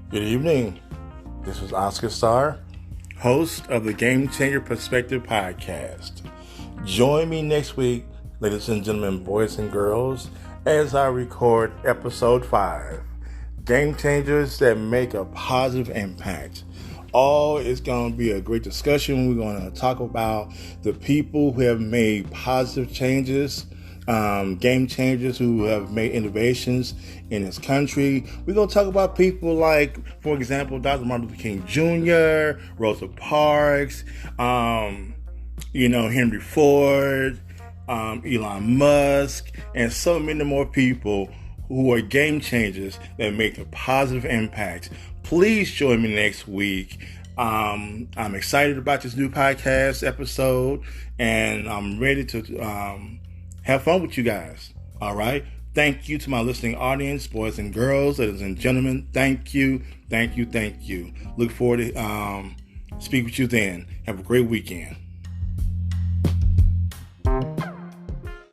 Good evening. This is Oscar Starr, host of the GameChanger Perspective Podcast. Join me next week, ladies and gentlemen, boys and girls, as I record episode 5, Game Changers that make a positive impact. It's going to be a great discussion. We're going to talk about the people who have made positive changes, game changers who have made innovations in this country. We're going to talk about people like, for example, Dr. Martin Luther King Jr., Rosa Parks, Henry Ford, Elon Musk, and so many more people who are game changers that make a positive impact. Please join me next week. I'm excited about this new podcast episode, and I'm ready to have fun with you guys. All right. Thank you to my listening audience, boys and girls, ladies and gentlemen. Thank you. Look forward to speak with you then. Have a great weekend.